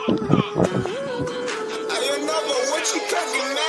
What you cooking, man?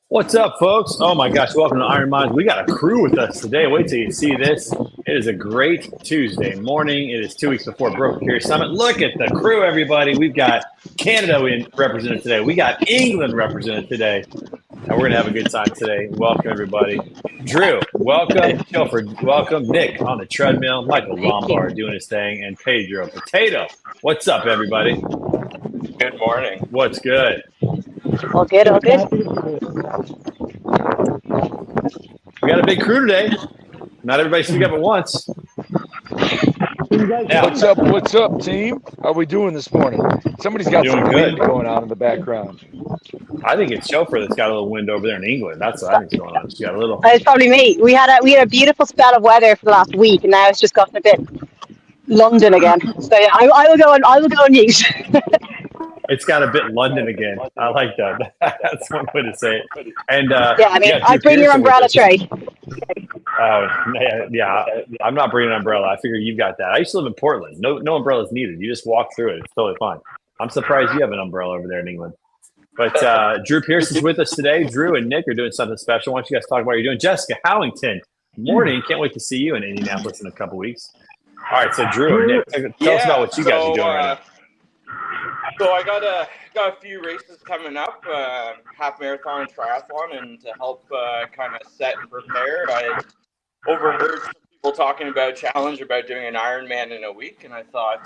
What's up, folks? Oh my gosh, welcome to Iron Minds. We got a crew with us today. Wait till you see this. It is a great Tuesday morning. It is 2 weeks before Broken Carrier Summit. Look at the crew, everybody. We've got Canada represented today. We got England represented today. And we're going to have a good time today. Welcome, everybody. Drew, welcome. Siofra, welcome. Nick on the treadmill. Michael Lombard doing his thing. And Pedro Potato. What's up, everybody? Good morning. What's good? All good, all good. We got a big crew today. Not everybody speak up at once. Yeah. What's up, team? How we doing this morning? Somebody's got some wind going on in the background. I think it's Siofra that's got a little wind over there in England. That's what I think's going on. She's got a little. It's probably me. We had a beautiful spell of weather for the last week, and now it's just gotten a bit London again. So yeah, I will go on mute. It's got a bit London again. I like that. That's one way to say it. And I bring your umbrella tray. Yeah. I'm not bringing an umbrella. I figure you've got that. I used to live in Portland. No umbrellas needed. You just walk through it. It's totally fine. I'm surprised you have an umbrella over there in England. But Drew Pearson's with us today. Drew and Nick are doing something special. Why don't you guys talk about what you're doing? Jessica Howington, morning. Can't wait to see you in Indianapolis in a couple weeks. All right, so Drew and Nick, tell us about what you guys are doing right now. So I got a few races coming up, half marathon and triathlon, and to help kind of set and prepare, I overheard some people talking about a challenge about doing an Ironman in a week, and I thought,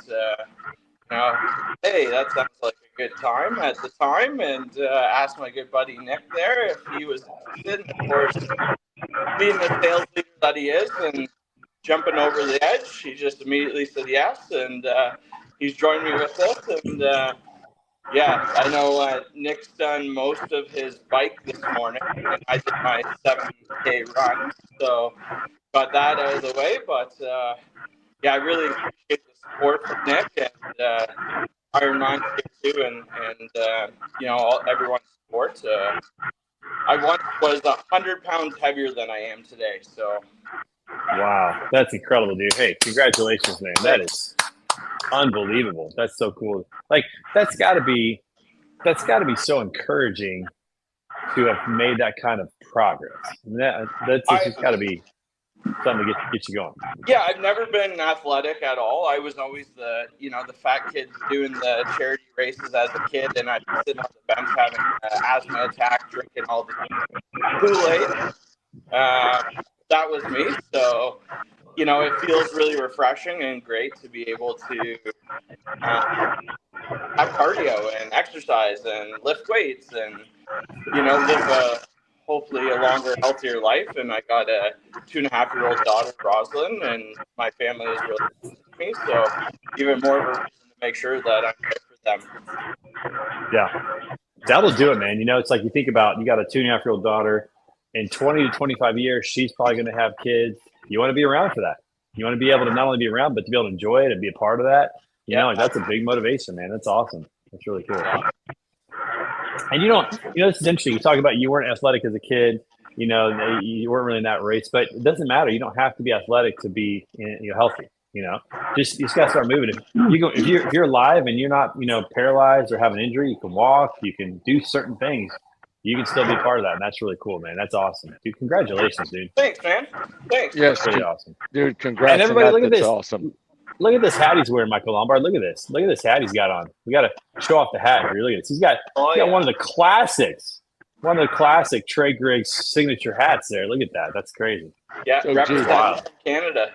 hey, that sounds like a good time at the time, and asked my good buddy Nick there if he was interested. And of course, being the sales leader that he is and jumping over the edge, he just immediately said yes, and he's joined me with this, and I know Nick's done most of his bike this morning, and I did my 7K run, so got that out of the way, but I really appreciate the support from Nick and Iron Minds too, and everyone's support. I once was 100 pounds heavier than I am today, so. Wow, that's incredible, dude. Hey, congratulations, man. That is unbelievable. That's so cool. Like that's got to be so encouraging to have made that kind of progress. That's just got to be something to get you going. Yeah, I've never been athletic at all. I was always the fat kid doing the charity races as a kid, and I'd be sitting on the bench having an asthma attack, drinking all the Kool-Aid. That was me. So, it feels really refreshing and great to be able to have cardio and exercise and lift weights and, live hopefully a longer, healthier life. And I got a 2.5-year-old daughter, Roslyn, and my family is really good to me. So even more of a reason to make sure that I'm there for them. Yeah, that'll do it, man. It's like you think about, you got a 2.5-year-old daughter. In 20 to 25 years, she's probably going to have kids. You want to be around for that. You want to be able to not only be around, but to be able to enjoy it and be a part of that. That's a big motivation, man. That's awesome. That's really cool. And this is interesting. You talk about you weren't athletic as a kid. You weren't really in that race, but it doesn't matter. You don't have to be athletic to be healthy. You just got to start moving. If you're alive and you're not paralyzed or have an injury, you can walk. You can do certain things. You can still be part of that, and that's really cool, man. That's awesome, dude. Congratulations, dude. Thanks, man. Thanks. Yes, that's really awesome, dude. Congrats! And everybody, look at this. Awesome. Look at this hat he's wearing, Michael Lombard. Look at this. Look at this hat he's got on. We got to show off the hat here. Look at this. He's got one of the classics, one of the classic Trey Griggs signature hats there. Look at that. That's crazy. Yeah, So, geez, representing from Canada.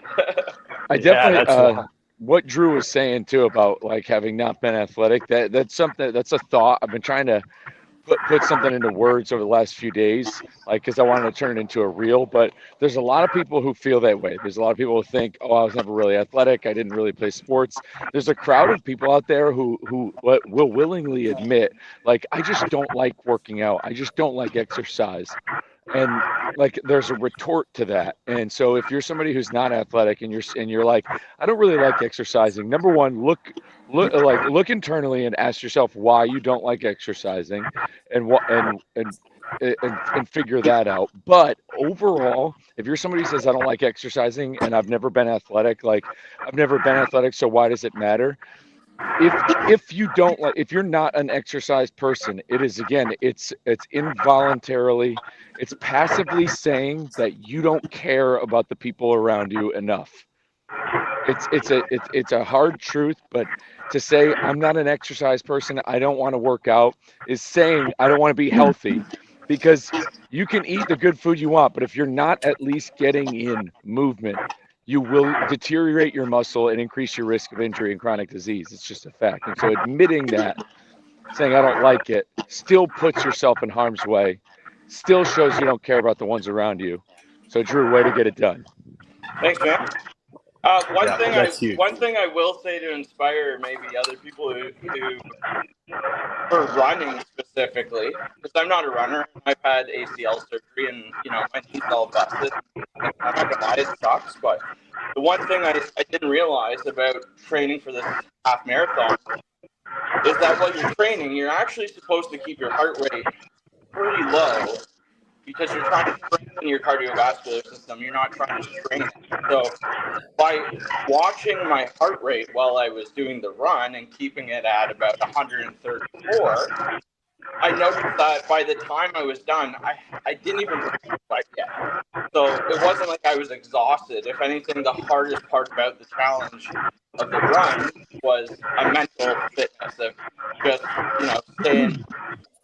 I definitely what Drew was saying too about like having not been athletic. That's something. That's a thought I've been trying to put something into words over the last few days, like because I wanted to turn it into a reel. But there's a lot of people who feel that way. There's a lot of people who think, oh, I was never really athletic. I didn't really play sports. There's a crowd of people out there who will willingly admit, like, I just don't like working out. I just don't like exercise. And like there's a retort to that. And so if you're somebody who's not athletic and you're like, I don't really like exercising, number one, look internally and ask yourself why you don't like exercising and what and figure that out. But overall, if you're somebody who says I don't like exercising and I've never been athletic, so why does it matter? If you don't like, if you're not an exercise person, it is, again, it's involuntarily, it's passively saying that you don't care about the people around you enough. It's a hard truth, but to say I'm not an exercise person, I don't want to work out, is saying I don't want to be healthy, because you can eat the good food you want, but if you're not at least getting in movement, you will deteriorate your muscle and increase your risk of injury and chronic disease. It's just a fact. And so admitting that, saying I don't like it, still puts yourself in harm's way, still shows you don't care about the ones around you. So Drew, way to get it done. Thanks, man. One thing I will say to inspire maybe other people who for running specifically, because I'm not a runner. I've had ACL surgery and my knee's all busted. I'm not gonna lie, it sucks. But the one thing I didn't realize about training for this half marathon is that while you're training, you're actually supposed to keep your heart rate pretty low, because you're trying to strengthen your cardiovascular system. You're not trying to strain it. So by watching my heart rate while I was doing the run and keeping it at about 134, I noticed that by the time I was done, I didn't even sweat yet. So it wasn't like I was exhausted. If anything, the hardest part about the challenge of the run was a mental fitness of just,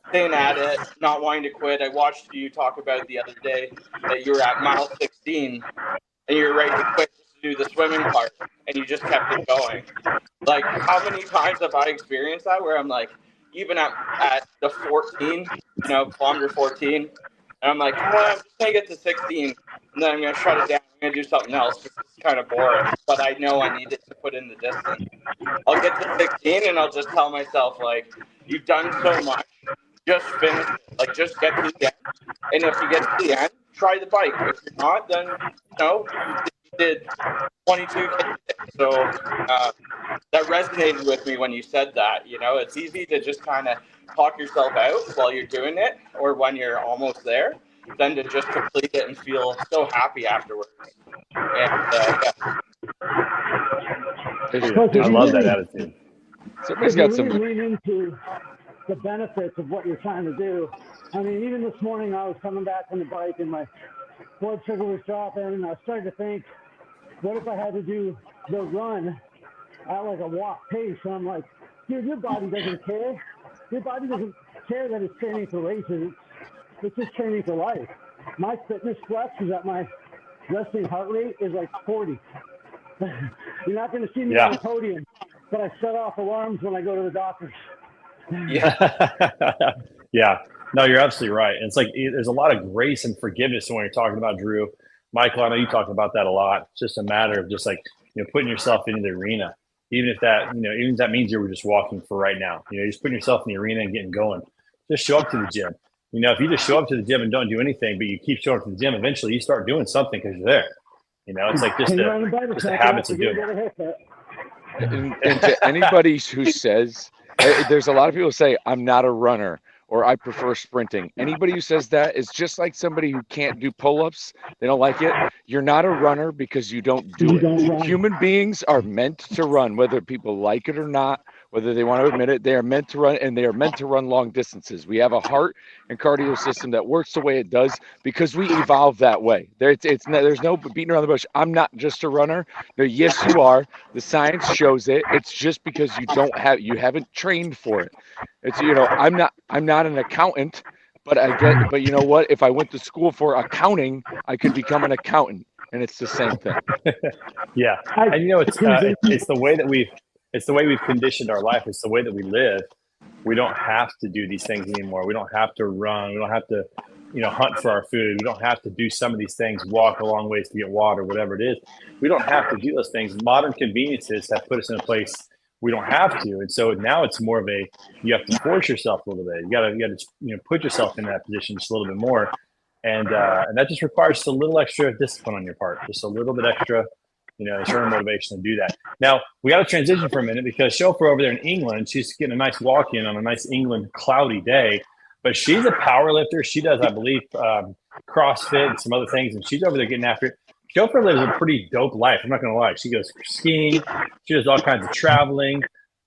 staying at it, not wanting to quit. I watched you talk about the other day that you were at mile 16 and you were ready to quit just to do the swimming part, and you just kept it going. Like, how many times have I experienced that where I'm like, even at the 14, kilometer 14, and I'm like, I'm just going to get to 16, and then I'm going to shut it down. I'm going to do something else because it's kind of boring, but I know I needed to put in the distance. I'll get to 16, and I'll just tell myself, like, you've done so much. Just finish it. Like, just get to the end. And if you get to the end, try the bike. If you're not, then, you did 22K. So that resonated with me when you said that. It's easy to just kind of talk yourself out while you're doing it or when you're almost there, than to just complete it and feel so happy afterwards. And, I love that attitude. Somebody's got some... the benefits of what you're trying to do. I mean, even this morning I was coming back from the bike and my blood sugar was dropping, and I started to think, what if I had to do the run at like a walk pace? And I'm like, dude, your body doesn't care. Your body doesn't care that it's training for races. It's just training for life. My fitness flex is that my resting heart rate is like 40. You're not going to see me on the podium, but I set off alarms when I go to the doctors. Yeah. No, you're absolutely right. And it's like there's a lot of grace and forgiveness when you're talking about, Drew. Michael, I know you talk about that a lot. It's just a matter of just like, putting yourself into the arena, even if that, even if that means you were just walking for right now. Just putting yourself in the arena and getting going. Just show up to the gym. If you just show up to the gym and don't do anything, but you keep showing up to the gym, eventually you start doing something because you're there. It's like just the habits of doing it. And to anybody who says, there's a lot of people who say, I'm not a runner, or I prefer sprinting. Anybody who says that is just like somebody who can't do pull-ups. They don't like it. You're not a runner because you don't do it. Human beings are meant to run, whether people like it or not, whether they want to admit it. They are meant to run, and they are meant to run long distances. We have a heart and cardio system that works the way it does because we evolved that way. There's no beating around the bush. I'm not just a runner. No, yes, you are. The science shows it. It's just because you haven't trained for it. It's I'm not an accountant, But but you know what? If I went to school for accounting, I could become an accountant, and it's the same thing. Yeah, and it's the way that we've conditioned our life. It's the way that we live. We don't have to do these things anymore. We don't have to run. We don't have to, hunt for our food. We don't have to do some of these things, walk a long ways to get water, whatever it is. We don't have to do those things. Modern conveniences have put us in a place we don't have to. And so now it's more of you have to force yourself a little bit. You gotta put yourself in that position just a little bit more. And that just requires just a little extra discipline on your part, just a little bit extra, internal motivation to do that. Now, we got to transition for a minute because Siofra over there in England, she's getting a nice walk in on a nice England cloudy day, but she's a power lifter. She does, I believe, CrossFit and some other things, and she's over there getting after it. Siofra lives a pretty dope life. I'm not going to lie. She goes skiing. She does all kinds of traveling.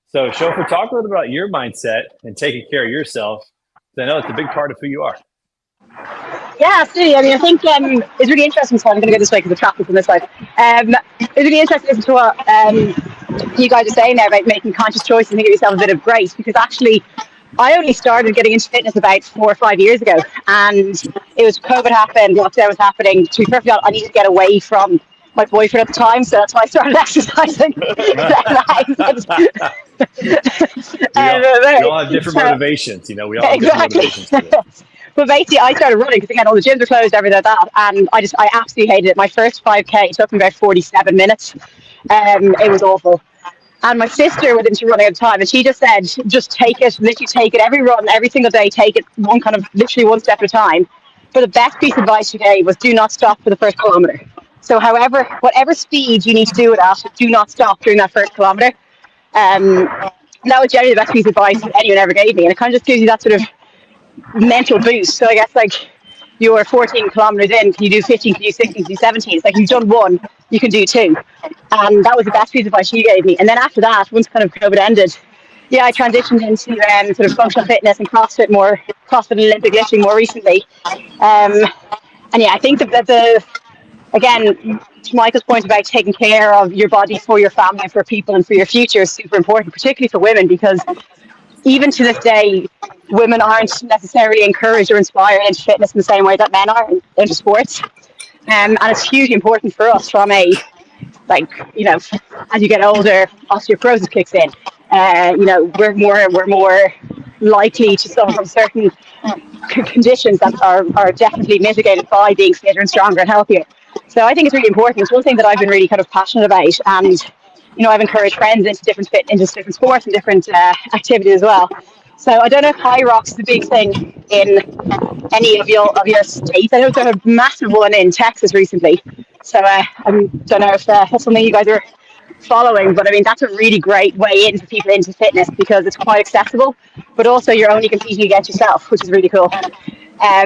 So, Siofra, talk a little bit about your mindset and taking care of yourself. I know it's a big part of who you are. Yeah, absolutely. I mean, I think it's really interesting. So I'm going to go this way because the traffic's on this side. It's really interesting to listen to what you guys are saying there about making conscious choices and give yourself a bit of grace. Because actually, I only started getting into fitness about 4 or 5 years ago, and it was COVID happened, lockdown was happening. To be perfectly honest, I needed to get away from my boyfriend at the time, so that's why I started exercising. We all have different motivations, we all have different motivations for this. But basically, I started running because, again, all the gyms were closed, everything like that. And I absolutely hated it. My first 5K took me about 47 minutes. It was awful. And my sister was into running at the time, and she just said, just take it, literally take it, every run, every single day, take it literally one step at a time. But the best piece of advice she gave was do not stop for the first kilometre. So whatever speed you need to do it at, do not stop during that first kilometre. That was generally the best piece of advice anyone ever gave me. And it kind of just gives you that sort of mental boost. So I guess you're 14 kilometers in, can you do 15, can you do 16, can you do 17? It's like you've done one, you can do two. And that was the best piece of advice she gave me. And then after that, once kind of COVID ended, I transitioned into sort of functional fitness and CrossFit and Olympic lifting more recently. And I think that again, to Michael's point about taking care of your body for your family, for people, and for your future is super important, particularly for women, because even to this day, women aren't necessarily encouraged or inspired into fitness in the same way that men are into sports. And it's hugely important for us from as you get older, osteoporosis kicks in. We're more likely to suffer from certain conditions that are definitely mitigated by being fitter and stronger and healthier. So I think it's really important. It's one thing that I've been really kind of passionate about, and I've encouraged friends into different sports and different activities as well. So I don't know if high rocks is a big thing in any of your states. I know there's a massive one in Texas recently. So I don't know if that's something you guys are following, but I mean that's a really great way in for people into fitness because it's quite accessible, but also you're only competing against yourself, which is really cool. I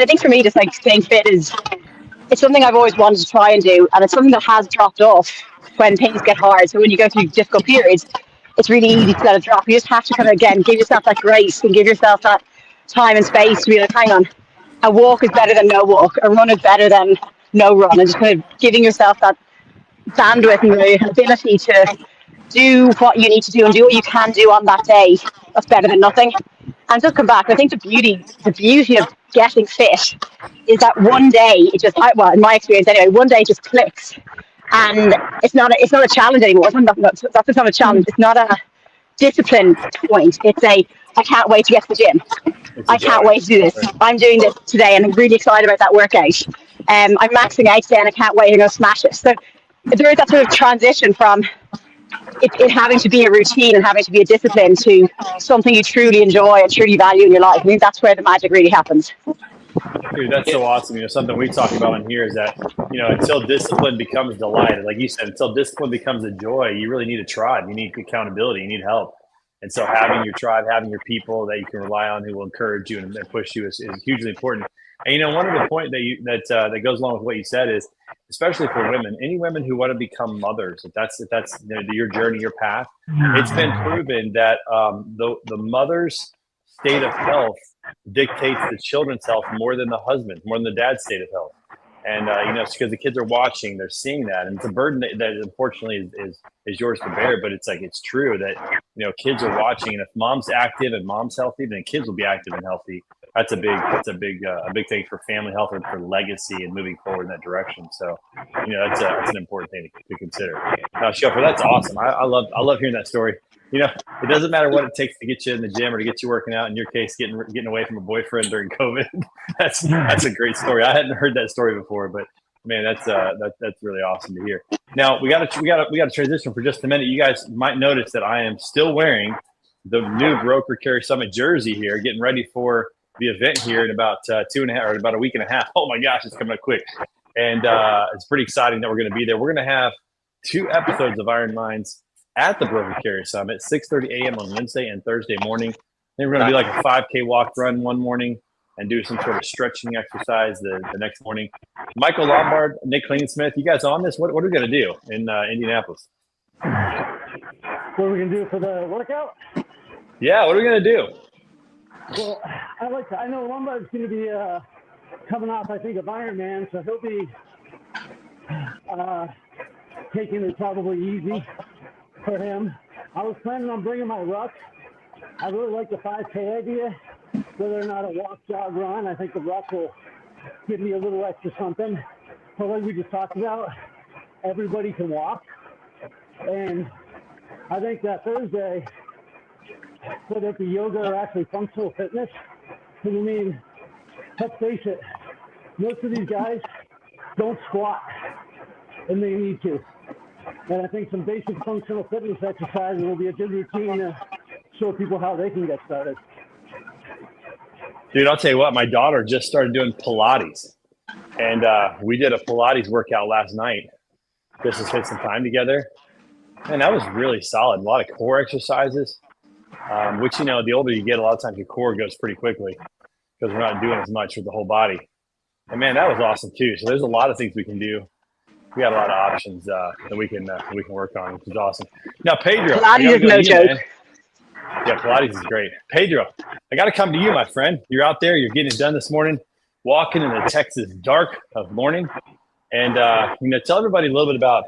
think for me, just staying fit it's something I've always wanted to try and do, and it's something that has dropped off when things get hard. So when you go through difficult periods, it's really easy to let it drop. You just have to kind of, again, give yourself that grace and give yourself that time and space to be like, hang on, a walk is better than no walk, a run is better than no run, and just kind of giving yourself that bandwidth and the ability to do what you need to do and do what you can do on that day. That's better than nothing. And just come back. I think the beauty of getting fit is that one day it just, in my experience anyway, one day it just clicks, and it's not a challenge anymore. That's not a challenge. It's not a discipline point. It's I can't wait to get to the gym. I can't wait to do this. I'm doing this today, and I'm really excited about that workout. I'm maxing out today, and I can't wait to go smash it. So there is that sort of transition from it having to be a routine and having to be a discipline to something you truly enjoy and truly value in your life. I think that's where the magic really happens. Dude, that's so awesome. Something we talk about in here is that, until discipline becomes delight, like you said, until discipline becomes a joy, you really need a tribe. You need accountability. You need help. And so having your tribe, having your people that you can rely on who will encourage you and push you is hugely important. And one of the point that goes along with what you said is, especially for women, any women who want to become mothers, if that's your journey, your path, it's been proven that the mother's state of health dictates the children's health more than the husband, more than the dad's state of health. And it's because the kids are watching, they're seeing that, and it's a burden that unfortunately is yours to bear. But it's true that kids are watching, and if mom's active and mom's healthy, then kids will be active and healthy. that's a big thing for family health and for legacy and moving forward in that direction. So, that's an important thing to consider. Siofra, that's awesome. I love hearing that story. It doesn't matter what it takes to get you in the gym or to get you working out. In your case, getting away from a boyfriend during COVID. That's a great story. I hadn't heard that story before, but man, that's really awesome to hear. Now we got to transition for just a minute. You guys might notice that I am still wearing the new Broker Carry Summit jersey here, getting ready for the event here in about 2.5 or about a week and a half. Oh my gosh, it's coming up quick. And it's pretty exciting that we're going to be there. We're going to have 2 episodes of Iron Minds at the Broker Carry Summit, 6:30 a.m. on Wednesday and Thursday morning. Then we're going to do like a 5K walk run one morning and do some sort of stretching exercise the next morning. Michael Lombard, Nick Klingsmith, you guys on this? What are we going to do in Indianapolis? What are we going to do for the workout? Yeah, what are we going to do? Well, I know Lombard's going to be coming off, I think, of Ironman, so he'll be taking it probably easy for him. I was planning on bringing my ruck. I really like the 5K idea, whether or not a walk, jog, run. I think the ruck will give me a little extra something. But like we just talked about, everybody can walk. And I think that Thursday, whether it be yoga or actually functional fitness, because I mean, let's face it, most of these guys don't squat, and they need to. And I think some basic functional fitness exercises will be a good routine to show people how they can get started. Dude, I'll tell you what, my daughter just started doing Pilates. And we did a Pilates workout last night just to spend some time together. And that was really solid. A lot of core exercises, which, the older you get, a lot of times your core goes pretty quickly because we're not doing as much with the whole body. And, man, that was awesome, too. So there's a lot of things we can do. We got a lot of options that we can work on, which is awesome. Now, Pedro. Pilates is no joke. Man. Yeah, Pilates is great. Pedro, I got to come to you, my friend. You're out there. You're getting it done this morning, walking in the Texas dark of morning. And, tell everybody a little bit about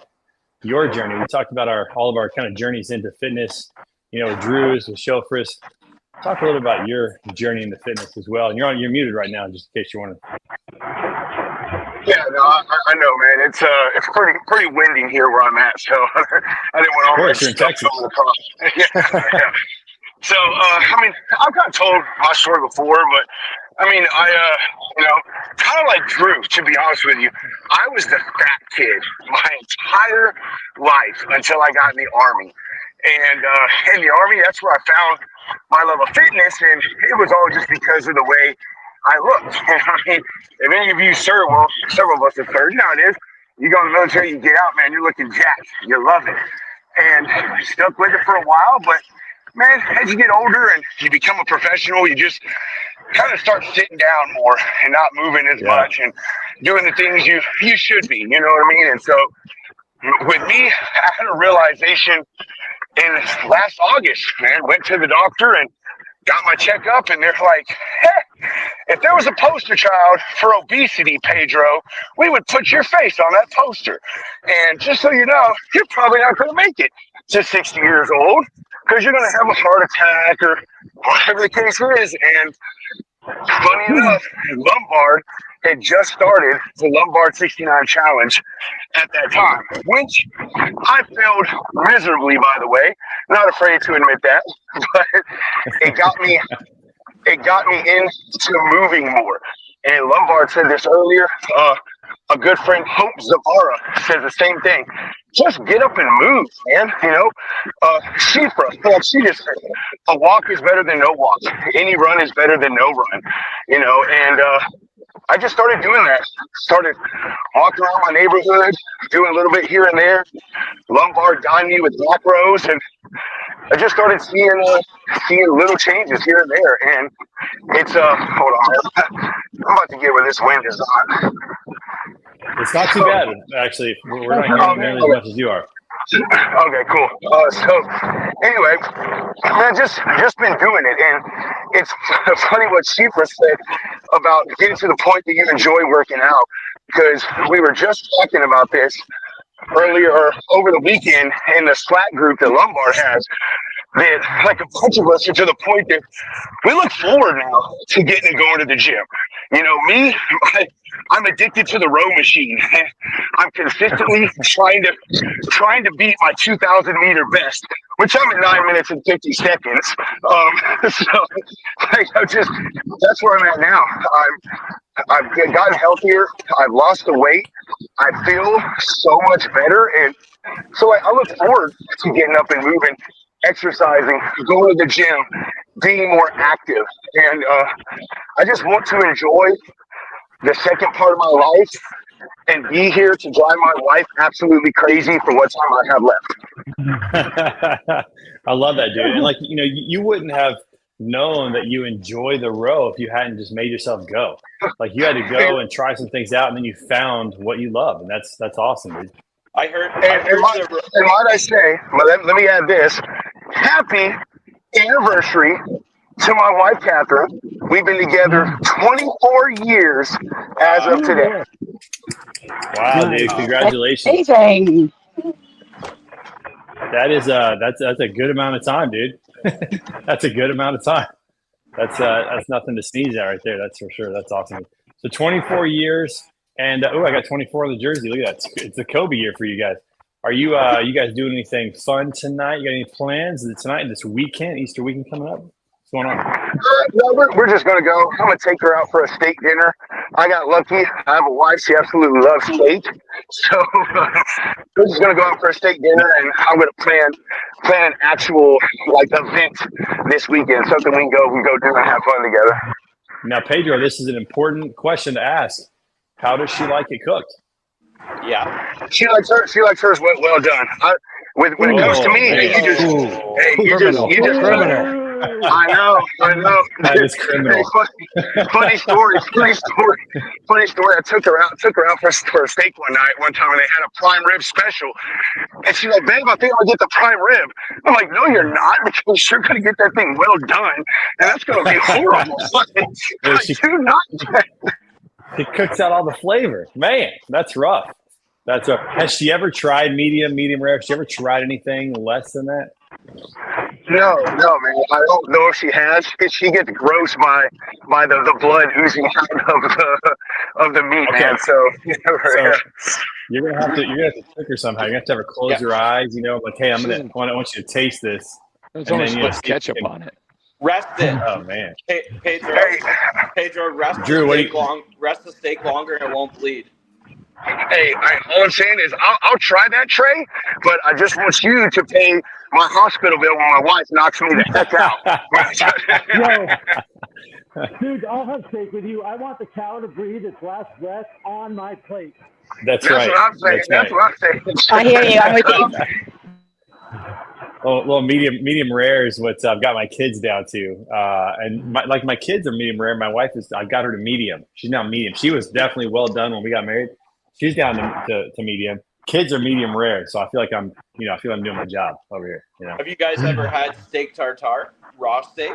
your journey. We talked about all of our kind of journeys into fitness, with Drew's, with Siofra's. Talk a little bit about your journey into fitness as well. And you're muted right now, just in case you're wondering. Yeah, no, I know, man. It's pretty windy here where I'm at, so I didn't want all of course, you're in Texas. Yeah. So, I've got told my story before, but I kind of like Drew, to be honest with you. I was the fat kid my entire life until I got in the Army. And in the Army, that's where I found my love of fitness, and it was all just because of the way I looked. If any of you serve, well, several of us have served nowadays, you go in the military, you get out, man, you're looking jacked. You love it. And I stuck with it for a while, but man, as you get older and you become a professional, you just kind of start sitting down more and not moving as much and doing the things you should be, you know what I mean? And so with me, I had a realization in last August, man. Went to the doctor and got my checkup, and they're like, hey, if there was a poster child for obesity, Pedro, we would put your face on that poster. And just so you know, you're probably not going to make it to 60 years old because you're going to have a heart attack or whatever the case is. And funny enough, Lombard had just started the Lombard 69 Challenge at that time, which I failed miserably, by the way. Not afraid to admit that, but it got me into moving more. And Lombard said this earlier. A good friend, Hope Zavara, says the same thing. Just get up and move, man. Siofra, she just said, a walk is better than no walk. Any run is better than no run. And I just started doing that. Started walking around my neighborhood, doing a little bit here and there. Lombard got me with macros, and I just started seeing little changes here and there. And it's hold on, I'm about to get where this wind is on. It's not too bad, actually. We're not hearing nearly as much as you are. Okay, cool. So anyway, man, just been doing it, and it's funny what Siofra said about getting to the point that you enjoy working out, because we were just talking about this earlier over the weekend in the Slack group that Lombard has. that like a bunch of us are to the point that we look forward now to getting and going to the gym. You know, I'm addicted to the row machine. I'm consistently trying to beat my 2,000 meter best, which I'm at 9 minutes and 50 seconds. So like, that's where I'm at now. I've gotten healthier. I've lost the weight. I feel so much better, and so I look forward to getting up and moving, exercising, going to the gym, being more active, and I just want to enjoy the second part of my life and be here to drive my wife absolutely crazy for what time I have left. I love that, dude. And like, you know, you wouldn't have known that you enjoy the row if you hadn't just made yourself go. Like you had to go and try some things out, and then you found what you love, and that's awesome, dude. I heard and might I say, let me add this: happy anniversary to my wife, Catherine. We've been together 24 years as of today. Wow, dude! Congratulations. Amazing. That is that's a good amount of time, dude. That's a good amount of time. That's nothing to sneeze at right there. That's for sure. That's awesome. So 24 years, and I got 24 on the jersey. Look at that. It's a Kobe year for you guys. Are you you guys doing anything fun tonight? You got any plans tonight, this weekend, Easter weekend coming up? What's going on? No, we're just going to go. I'm going to take her out for a steak dinner. I got lucky. I have a wife. She absolutely loves steak. So we're just going to go out for a steak dinner, and I'm going to plan an actual like event this weekend, something we can go do and have fun together. Now, Pedro, this is an important question to ask. How does she like it cooked? Yeah. She likes hers well done. When it comes to me, you just criminal. I know. That is criminal. Funny story. I took her out for a steak one time, and they had a prime rib special. And she's like, "Babe, I think I'm gonna get the prime rib." I'm like, "No, you're not, because you're gonna get that thing well done, and that's gonna be horrible." It cooks out all the flavor. Man, that's rough. Has she ever tried medium rare? Has she ever tried anything less than that? No, man. I don't know if she has. She gets gross by the blood oozing out of the meat, okay. Man. So you're gonna have to trick her somehow. You're gonna have to have her close her eyes. You know, like, hey, I want you to taste this. There's only supposed ketchup on it. Rest it. Oh man. Pedro, rest Drew, rest the steak longer and it won't bleed. Hey, all I'm saying is I'll try that, Trey, but I just want you to pay my hospital bill when my wife knocks me the heck out. Yo, dude, I'll have steak with you. I want the cow to breathe its last breath on my plate. That's right. What I'm saying. That's what I'm saying. I hear you. I'm with you. Well, medium rare is what I've got my kids down to, and my kids are medium rare. My wife I've got her to medium. She's now medium. She was definitely well done when we got married. She's down to medium. Kids are medium rare, so I feel like I'm doing my job over here. You know. Have you guys ever had steak tartare, raw steak?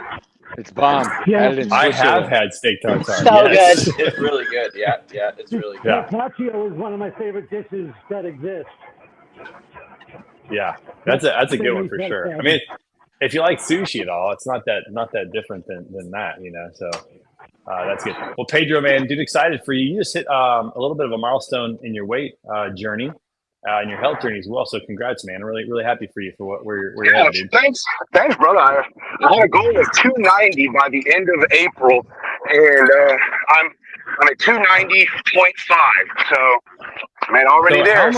It's bomb. Yeah, I have had steak tartare. So yes. good. It's really good. Yeah, it's really good. Yeah. Carpaccio is one of my favorite dishes that exist. Yeah, that's a good one for sure. I mean, if you like sushi at all, it's not that different than that, you know. So that's good. Well, Pedro, man, dude, excited for you. You just hit a little bit of a milestone in your weight journey, in your health journey as well. So congrats, man. I'm really happy for you for where you're headed, dude. Thanks, brother. I had a goal of 290 by the end of April, and I'm at 290.5. So, man, already there.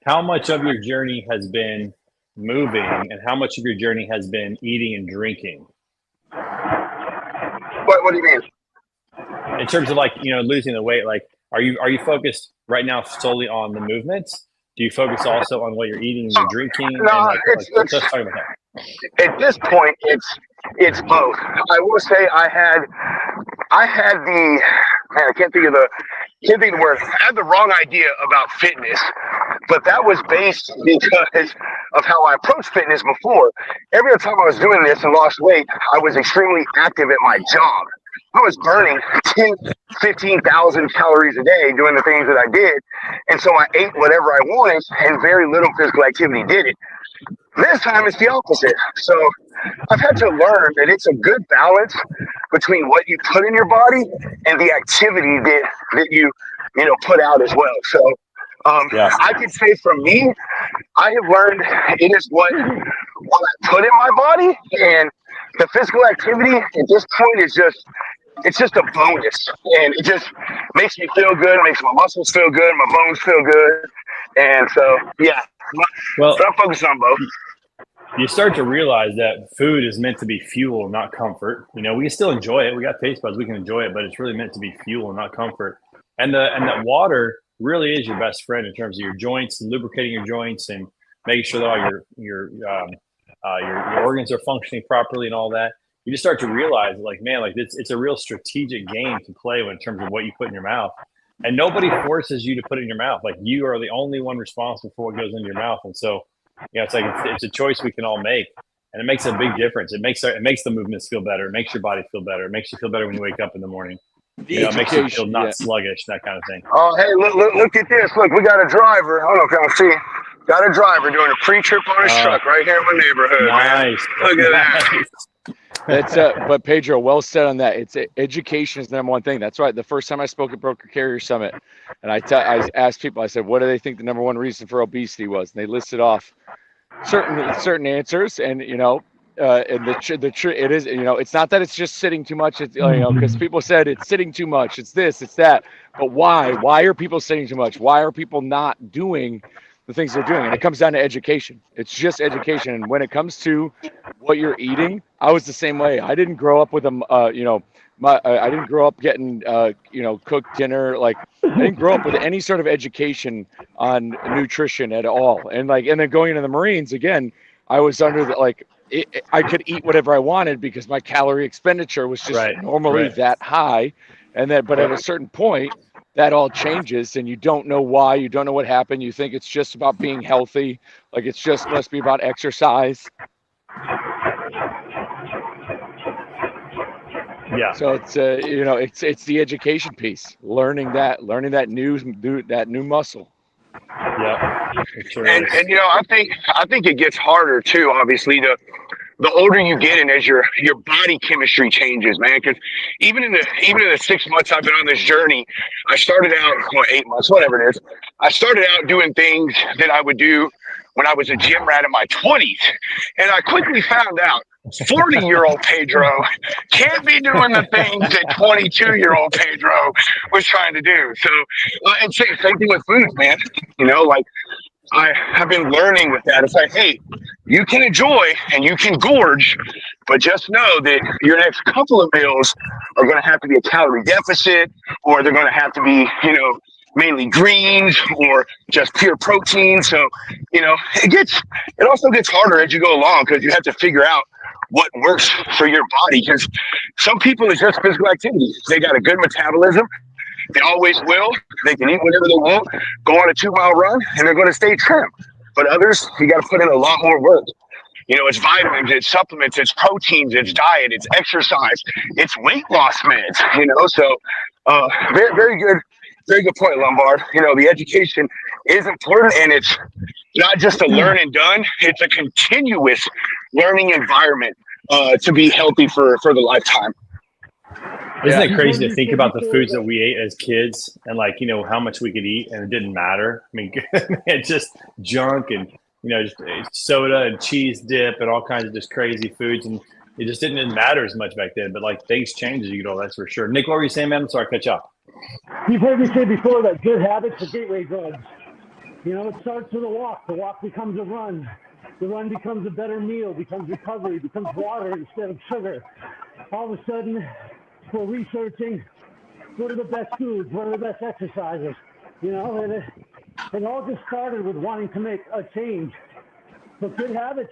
How much of your journey has been moving, and how much of your journey has been eating and drinking? What do you mean? In terms of losing the weight, are you focused right now solely on the movements? Do you focus also on what you're eating and drinking? No, let's talk about that. At this point, it's both. I will say I had the I can't think of the word. I had the wrong idea about fitness, but that was based because of how I approached fitness before. Every time I was doing this and lost weight, I was extremely active at my job. I was burning 15,000 calories a day doing the things that I did. And so I ate whatever I wanted, and very little physical activity did it. This time it's the opposite. So I've had to learn that it's a good balance between what you put in your body and the activity that you know put out as well. So Yeah. I could say for me, I have learned it is what I put in my body, and the physical activity at this point is just it's just a bonus, and it just makes me feel good. It makes my muscles feel good, my bones feel good, and so yeah. Well, So I'm focused on both. you start to realize that food is meant to be fuel, not comfort. You know, we can still enjoy it. We got taste buds, we can enjoy it, but it's really meant to be fuel, not comfort. And that water really is your best friend in terms of your joints, lubricating your joints, and making sure that all your organs are functioning properly and all that. You just start to realize, like, man, like it's a real strategic game to play in terms of what you put in your mouth. And nobody forces you to put it in your mouth. Like, you are the only one responsible for what goes into your mouth. And so, you know, it's like it's a choice we can all make, and it makes a big difference. It makes the movements feel better. It makes your body feel better. It makes you feel better when you wake up in the morning. You know, it makes you feel not sluggish, that kind of thing. Oh, hey, look at this. Look, we got a driver. Hold on, can I see? Got a driver doing a pre-trip on his truck right here in my neighborhood, nice. man. Look at that. That's but Pedro, well said on that. It's education is the number one thing. That's right. The first time I spoke at Broker Carrier Summit, and I asked people, I said, what do they think the number one reason for obesity was? And they listed off certain answers, and you know, and it is, you know, it's not that it's just sitting too much. It's, you know, because people said it's sitting too much. It's this, it's that. But why? Why are people sitting too much? Why are people not doing the things they're doing? And it comes down to education. It's just education. And when it comes to what you're eating, I was the same way. I didn't grow up with you know, I didn't grow up getting, you know, cooked dinner. Like, I didn't grow up with any sort of education on nutrition at all. And then going into the Marines again, I was under the, like, I could eat whatever I wanted because my calorie expenditure was just normally that high. And then, but at a certain point, that all changes, and you don't know why. You don't know what happened. You think it's just about being healthy. Like, it's just must be about exercise. Yeah. So it's you know, it's the education piece, learning that new muscle. Yeah. Sure and you know, I think it gets harder too. Obviously, the older you get, and as your body chemistry changes, man. Because even in the 6 months I've been on this journey, I started out, well, 8 months, whatever it is. I started out doing things that I would do when I was a gym rat in my 20s, and I quickly found out 40-year-old Pedro can't be doing the things that 22-year-old Pedro was trying to do. So, and same thing with food, man. You know, like, I have been learning with that. It's like, hey, you can enjoy and you can gorge, but just know that your next couple of meals are going to have to be a calorie deficit, or they're going to have to be, you know, mainly greens or just pure protein. So, you know, it also gets harder as you go along, because you have to figure out what works for your body. Because some people, it's just physical activity. They got a good metabolism. They always will. They can eat whatever they want, go on a 2-mile run, and they're going to stay trim. But others, you got to put in a lot more work. You know, it's vitamins, it's supplements, it's proteins, it's diet, it's exercise, it's weight loss meds. You know, so very good point, Lombard. You know, the education is important, and it's not just a learn and done. It's a continuous learning environment to be healthy for the lifetime. Isn't it crazy to think about the foods that we ate as kids, and, like, you know, how much we could eat and it didn't matter? I mean, it's just junk, and, you know, just soda and cheese dip and all kinds of just crazy foods, and it just didn't matter as much back then. But, like, things change as you get older, that's for sure. Nick, what were you saying, man? I'm sorry, I cut you off. You've heard me say before that good habits are gateway drugs. You know, it starts with a walk. The walk becomes a run. The run becomes a better meal, becomes recovery, becomes water instead of sugar. All of a sudden, we're researching what are the best foods, what are the best exercises. You know, and it all just started with wanting to make a change. But good habits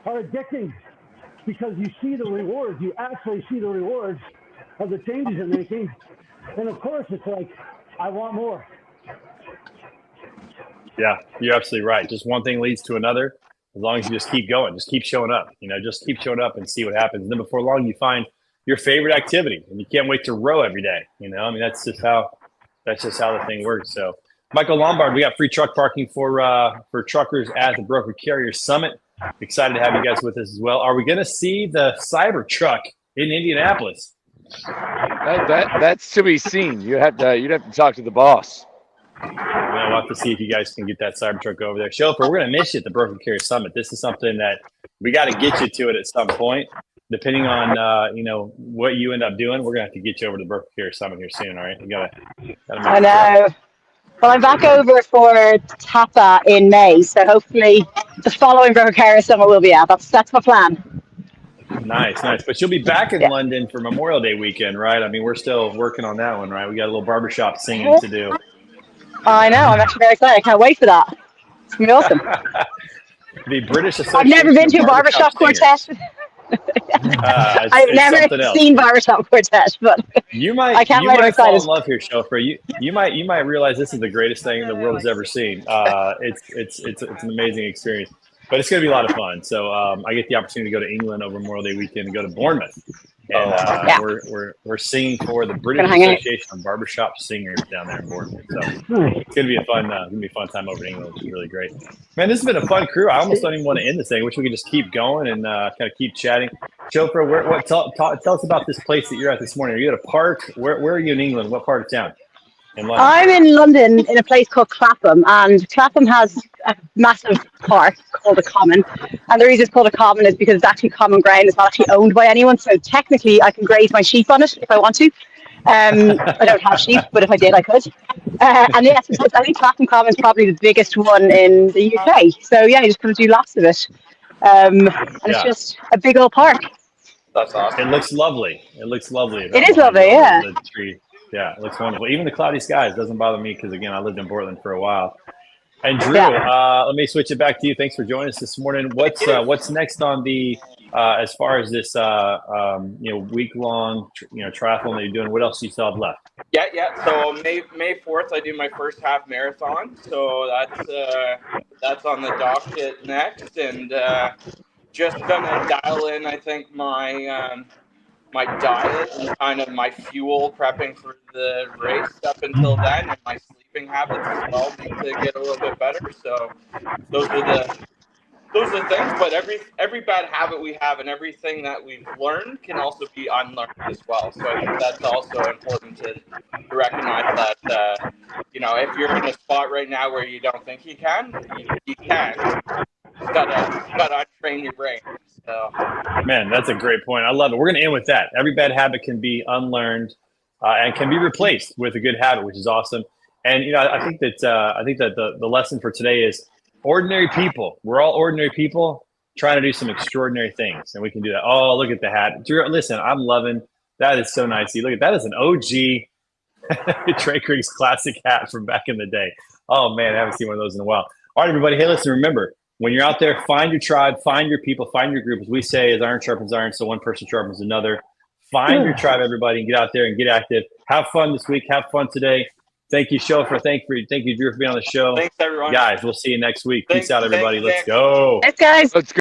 are addicting because you see the rewards. You actually see the rewards of the changes you're making. And of course, it's like, I want more. Yeah, you're absolutely right. Just one thing leads to another. As long as you just keep going, just keep showing up, you know, just keep showing up and see what happens. And then before long, you find your favorite activity, and you can't wait to row every day. You know, I mean, that's just how the thing works. So, Michael Lombard, we got free truck parking for truckers at the Broker Carrier Summit. Excited to have you guys with us as well. Are we going to see the Cybertruck in Indianapolis? That's to be seen. You'd have to talk to the boss. We'll have to see if you guys can get that Cybertruck over there. Chauffeur, we're going to miss you at the Broker Carrier Summit. This is something that we got to get you to it at some point. Depending on what you end up doing, we're going to have to get you over to the Broker Carrier Summit here soon. All right, I know. Well, I'm back over for Tapa in May, so hopefully the following Broker Carrier Summit will be out. That's my plan. Nice. But you'll be back in London for Memorial Day weekend, right? I mean, we're still working on that one, right? We got a little barbershop singing to do. I know. I'm actually very excited. I can't wait for that. It's going to be awesome. The British Association I've never been to a barbershop quartet. I've never seen barbershop quartet, but I can't wait. I'm excited. Fall in love here, Chauffeur. You might realize this is the greatest thing the world has ever seen. It's an amazing experience, but it's going to be a lot of fun. So I get the opportunity to go to England over Memorial Day weekend and go to Bournemouth, and we're singing for the British Association of Barbershop Singers down there in Bournemouth. So it's going to be a fun time over in England, which is really great. Man, this has been a fun crew. I almost don't even want to end this thing. I wish we could just keep going and kind of keep chatting. Chauffeur, tell us about this place that you're at this morning. Are you at a park? Where are you in England? What part of town? I'm in London in a place called Clapham, and Clapham has a massive park called the Common. And the reason it's called a Common is because it's actually common ground. It's not actually owned by anyone, so technically I can graze my sheep on it if I want to. I don't have sheep, but if I did, I could. And yes, I think Clapham Common is probably the biggest one in the UK. So yeah, you just kind of do lots of it. And it's just a big old park. That's awesome. It looks lovely. It is lovely, yeah. The tree. Yeah, it looks wonderful. Even the cloudy skies doesn't bother me because, again, I lived in Portland for a while. And Drew, let me switch it back to you. Thanks for joining us this morning. What's next on the as far as this week-long triathlon that you're doing? What else do you still have left? Yeah. So May 4th, I do my first half marathon. So that's on the docket next, and just gonna dial in. I think my diet and kind of my fuel prepping for the race up until then, and my sleeping habits as well need to get a little bit better. So those are the things. But every bad habit we have and everything that we've learned can also be unlearned as well. So I think that's also important to recognize that if you're in a spot right now where you don't think you can. You gotta untrain your brain. So. Man, that's a great point. I love it. We're going to end with that. Every bad habit can be unlearned and can be replaced with a good habit, which is awesome. And I think that the lesson for today is ordinary people. We're all ordinary people trying to do some extraordinary things, and we can do that. Oh, look at the hat, Drew. Listen, I'm loving that. Is so nice. Look at that. Is an OG Trey Creek's classic hat from back in the day. Oh man, I haven't seen one of those in a while. All right, everybody. Hey, listen. Remember. When you're out there, find your tribe, find your people, find your group. As we say, as iron sharpens iron, so one person sharpens another. Find your tribe, everybody, and get out there and get active. Have fun this week. Have fun today. Thank you, Chauffeur. Thank you, Drew, for being on the show. Thanks, everyone. Guys, we'll see you next week. Peace out, everybody. Let's go. Thanks, guys. Let's go.